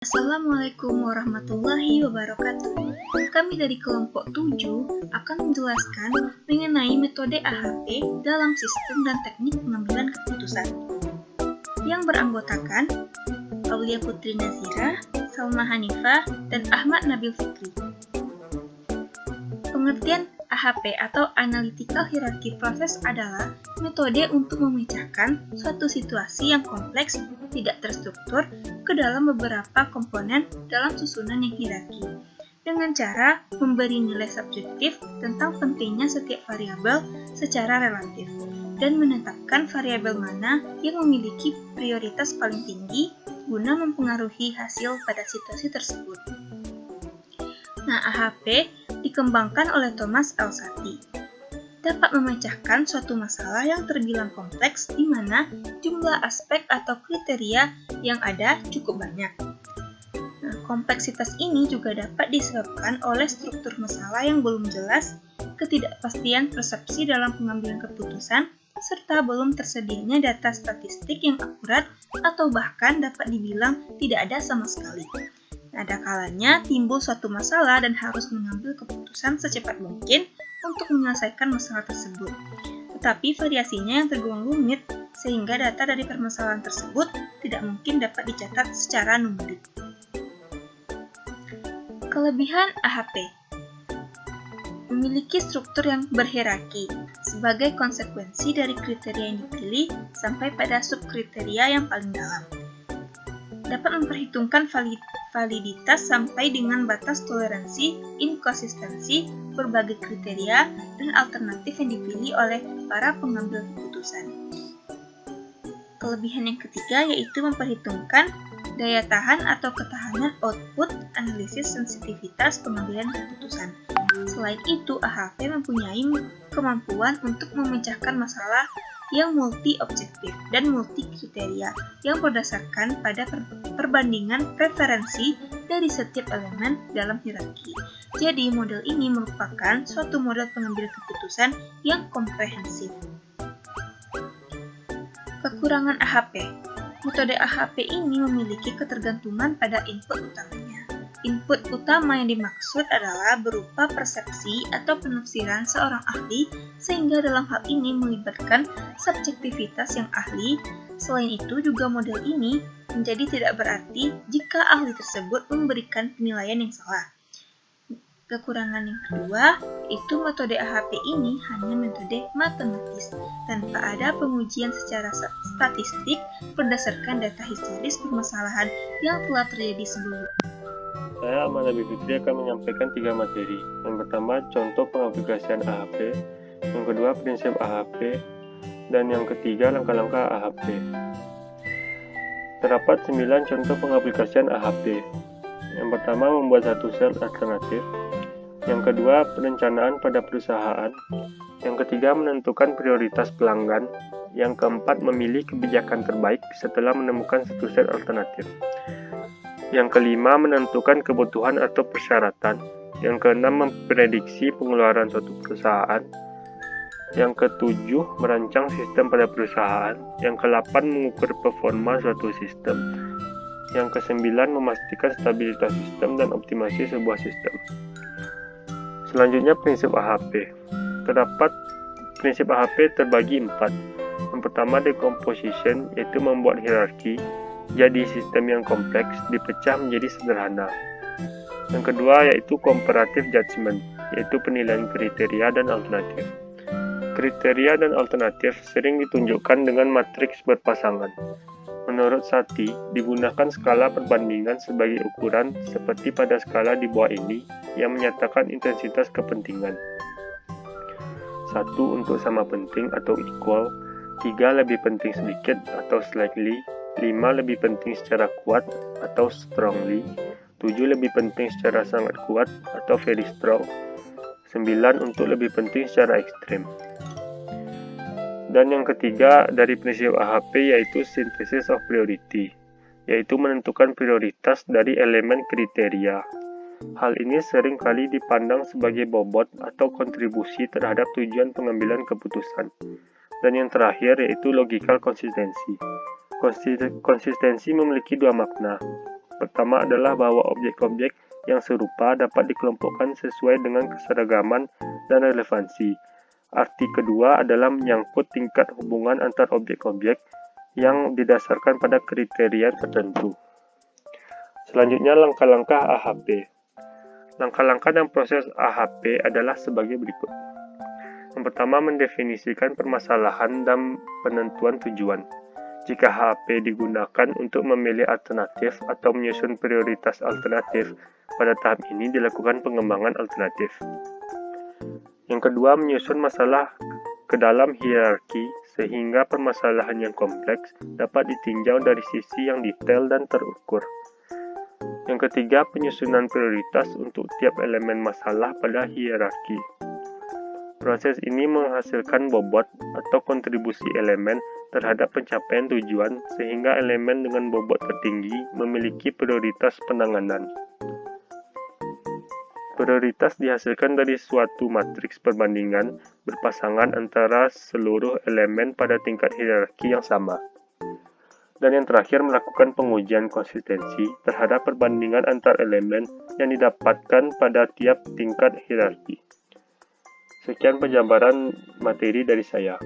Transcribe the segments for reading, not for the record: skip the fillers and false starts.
Assalamualaikum warahmatullahi wabarakatuh. Kami dari kelompok 7 akan menjelaskan mengenai metode AHP dalam sistem dan teknik pengambilan keputusan yang beranggotakan Aulia Putri Nazira, Salma Hanifah, dan Ahmad Nabil Fikri. Pengertian AHP atau Analytical Hierarchy Process adalah metode untuk memecahkan suatu situasi yang kompleks, tidak terstruktur, ke dalam beberapa komponen dalam susunan yang hierarki, dengan cara memberi nilai subjektif tentang pentingnya setiap variabel secara relatif, dan menetapkan variabel mana yang memiliki prioritas paling tinggi guna mempengaruhi hasil pada situasi tersebut. Nah, AHP dikembangkan oleh Thomas Elsaty. Dapat memecahkan suatu masalah yang terbilang kompleks di mana jumlah aspek atau kriteria yang ada cukup banyak. Nah, kompleksitas ini juga dapat disebabkan oleh struktur masalah yang belum jelas, ketidakpastian persepsi dalam pengambilan keputusan, serta belum tersedianya data statistik yang akurat atau bahkan dapat dibilang tidak ada sama sekali. Ada kalanya timbul suatu masalah dan harus mengambil keputusan secepat mungkin untuk menyelesaikan masalah tersebut. Tetapi variasinya yang tergolong rumit, sehingga data dari permasalahan tersebut tidak mungkin dapat dicatat secara numerik. Kelebihan AHP memiliki struktur yang berhierarki sebagai konsekuensi dari kriteria yang dipilih sampai pada subkriteria yang paling dalam. Dapat memperhitungkan validitas sampai dengan batas toleransi, inkonsistensi, berbagai kriteria, dan alternatif yang dipilih oleh para pengambil keputusan. Kelebihan yang ketiga yaitu memperhitungkan daya tahan atau ketahanan output analisis sensitivitas pengambilan keputusan. Selain itu, AHP mempunyai kemampuan untuk memecahkan masalah yang multi-objektif dan multi-kriteria yang berdasarkan pada perbandingan preferensi dari setiap elemen dalam hierarki. Jadi, model ini merupakan suatu model pengambilan keputusan yang komprehensif. Kekurangan AHP. Metode AHP ini memiliki ketergantungan pada input utamanya. Input utama yang dimaksud adalah berupa persepsi atau penafsiran seorang ahli, sehingga dalam hal ini melibatkan subjektivitas yang ahli. Selain itu, juga model ini menjadi tidak berarti jika ahli tersebut memberikan penilaian yang salah. Kekurangan yang kedua, itu metode AHP ini hanya metode matematis, tanpa ada pengujian secara statistik berdasarkan data historis permasalahan yang telah terjadi sebelumnya. Saya Ahmad Nabil Fikri akan menyampaikan 3 materi. Yang pertama, contoh pengaplikasian AHP. Yang kedua, prinsip AHP. Dan yang ketiga, langkah-langkah AHP. Terdapat 9 contoh pengaplikasian AHP. Yang pertama, membuat satu sel alternatif. Yang kedua, perencanaan pada perusahaan. Yang ketiga, menentukan prioritas pelanggan. Yang keempat, memilih kebijakan terbaik setelah menemukan satu sel alternatif. Yang kelima, menentukan kebutuhan atau persyaratan. Yang keenam, memprediksi pengeluaran suatu perusahaan. Yang ketujuh, merancang sistem pada perusahaan. Yang kedelapan, mengukur performa suatu sistem. Yang kesembilan, memastikan stabilitas sistem dan optimasi sebuah sistem. Selanjutnya, prinsip AHP. Terdapat prinsip AHP terbagi 4. Yang pertama, decomposition, yaitu membuat hierarki. Jadi sistem yang kompleks dipecah menjadi sederhana. Yang kedua yaitu comparative judgment, yaitu penilaian kriteria dan alternatif. Kriteria dan alternatif sering ditunjukkan dengan matriks berpasangan. Menurut Satie, digunakan skala perbandingan sebagai ukuran seperti pada skala di bawah ini yang menyatakan intensitas kepentingan. 1 untuk sama penting atau equal, 3 lebih penting sedikit atau slightly, 5 lebih penting secara kuat atau strongly, 7 lebih penting secara sangat kuat atau very strong, 9 untuk lebih penting secara ekstrem. Dan yang ketiga dari prinsip AHP yaitu synthesis of priority, yaitu menentukan prioritas dari elemen kriteria. Hal ini sering kali dipandang sebagai bobot atau kontribusi terhadap tujuan pengambilan keputusan. Dan yang terakhir yaitu logical consistency. Konsistensi memiliki 2 makna. pertama adalah bahwa objek-objek yang serupa dapat dikelompokkan sesuai dengan keseragaman dan relevansi. Arti kedua adalah menyangkut tingkat hubungan antar objek-objek yang didasarkan pada kriteria tertentu. Selanjutnya, langkah-langkah AHP. Langkah-langkah dan proses AHP adalah sebagai berikut. Yang pertama, mendefinisikan permasalahan dan penentuan tujuan. Jika AHP digunakan untuk memilih alternatif atau menyusun prioritas alternatif, pada tahap ini dilakukan pengembangan alternatif. Yang kedua, menyusun masalah ke dalam hierarki sehingga permasalahan yang kompleks dapat ditinjau dari sisi yang detail dan terukur. Yang ketiga, penyusunan prioritas untuk tiap elemen masalah pada hierarki. Proses ini menghasilkan bobot atau kontribusi elemen terhadap pencapaian tujuan sehingga elemen dengan bobot tertinggi memiliki prioritas penanganan. Prioritas dihasilkan dari suatu matriks perbandingan berpasangan antara seluruh elemen pada tingkat hierarki yang sama. Dan yang terakhir, melakukan pengujian konsistensi terhadap perbandingan antar elemen yang didapatkan pada tiap tingkat hierarki. Sekian penjabaran materi dari saya.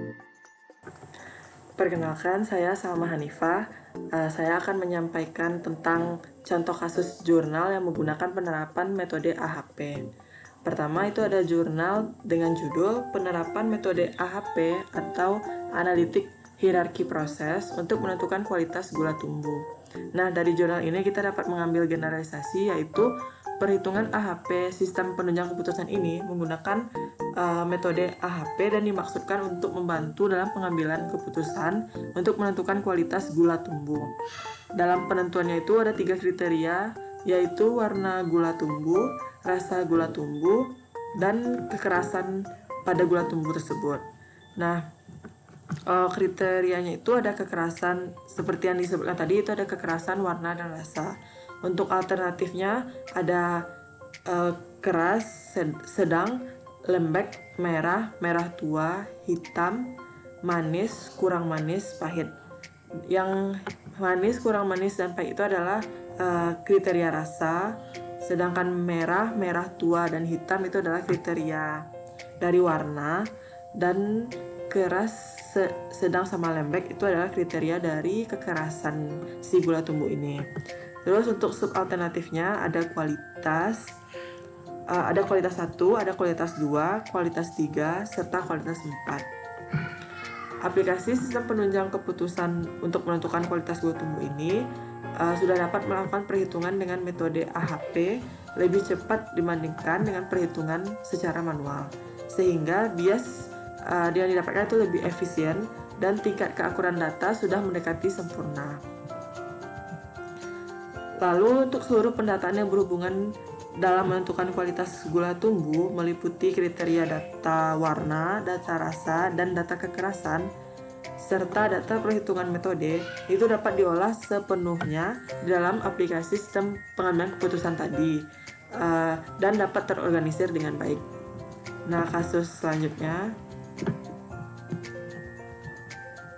Perkenalkan, saya Salma Hanifah. Saya akan menyampaikan tentang contoh kasus jurnal yang menggunakan penerapan metode AHP. Pertama, itu ada jurnal dengan judul Penerapan Metode AHP atau Analitik Hierarki Proses untuk menentukan kualitas gula tumbuh. Nah, dari jurnal ini kita dapat mengambil generalisasi, yaitu perhitungan AHP sistem penunjang keputusan ini menggunakan metode AHP dan dimaksudkan untuk membantu dalam pengambilan keputusan untuk menentukan kualitas gula tumbuh. Dalam penentuannya itu ada 3 kriteria, yaitu warna gula tumbuh, rasa gula tumbuh, dan kekerasan pada gula tumbuh tersebut. Nah, kriterianya itu ada kekerasan, seperti yang disebutkan tadi, itu ada kekerasan, warna, dan rasa. Untuk alternatifnya ada keras, sedang, lembek, merah, merah tua, hitam, manis, kurang manis, pahit. Yang manis, kurang manis, dan pahit itu adalah kriteria rasa, sedangkan merah, merah tua, dan hitam itu adalah kriteria dari warna, dan keras, sedang, sama lembek itu adalah kriteria dari kekerasan si gula tumbuh ini. Terus untuk subalternatifnya ada kualitas, ada kualitas 1, ada kualitas 2, kualitas 3, serta kualitas 4. Aplikasi sistem penunjang keputusan untuk menentukan kualitas gula tumbuh ini sudah dapat melakukan perhitungan dengan metode AHP lebih cepat dibandingkan dengan perhitungan secara manual, sehingga bias yang didapatkan itu lebih efisien dan tingkat keakuran data sudah mendekati sempurna. Lalu untuk seluruh pendataan yang berhubungan dalam menentukan kualitas gula tumbuh meliputi kriteria data warna, data rasa, dan data kekerasan, serta data perhitungan metode, itu dapat diolah sepenuhnya di dalam aplikasi sistem pengambilan keputusan tadi, dan dapat terorganisir dengan baik. Nah, kasus selanjutnya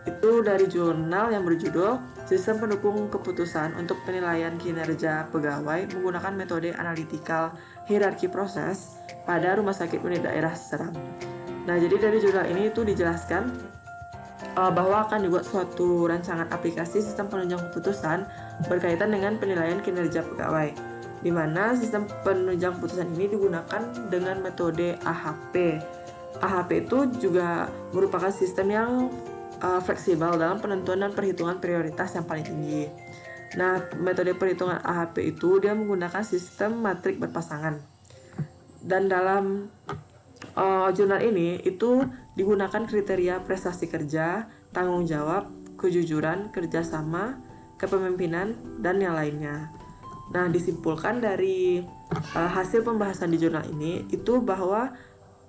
itu dari jurnal yang berjudul Sistem Pendukung Keputusan untuk Penilaian Kinerja Pegawai menggunakan metode Analytical Hierarchy Process pada Rumah Sakit Unit Daerah Serang. Nah, jadi dari jurnal ini itu dijelaskan bahwa akan dibuat suatu rancangan aplikasi sistem penunjang keputusan berkaitan dengan penilaian kinerja pegawai, di mana sistem penunjang keputusan ini digunakan dengan metode AHP. AHP itu juga merupakan sistem yang fleksibel dalam penentuan dan perhitungan prioritas yang paling tinggi. Nah, metode perhitungan AHP itu dia menggunakan sistem matrik berpasangan. Dan dalam jurnal ini itu digunakan kriteria prestasi kerja, tanggung jawab, kejujuran, kerjasama, kepemimpinan, dan yang lainnya. Nah, disimpulkan dari hasil pembahasan di jurnal ini itu bahwa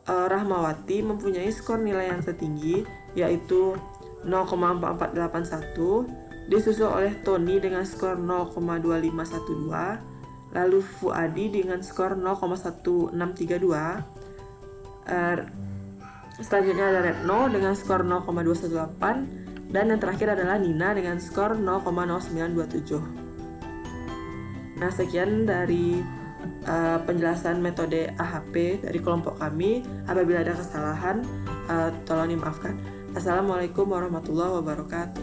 Rahmawati mempunyai skor nilai yang tertinggi, yaitu 0,4481, disusul oleh Tony dengan skor 0,2512, lalu Fuadi dengan skor 0,1632, selanjutnya ada Retno dengan skor 0,218, dan yang terakhir adalah Nina dengan skor 0,0927. Nah, sekian dari penjelasan metode AHP dari kelompok kami. Apabila ada kesalahan, tolong dimaafkan. Assalamualaikum warahmatullahi wabarakatuh.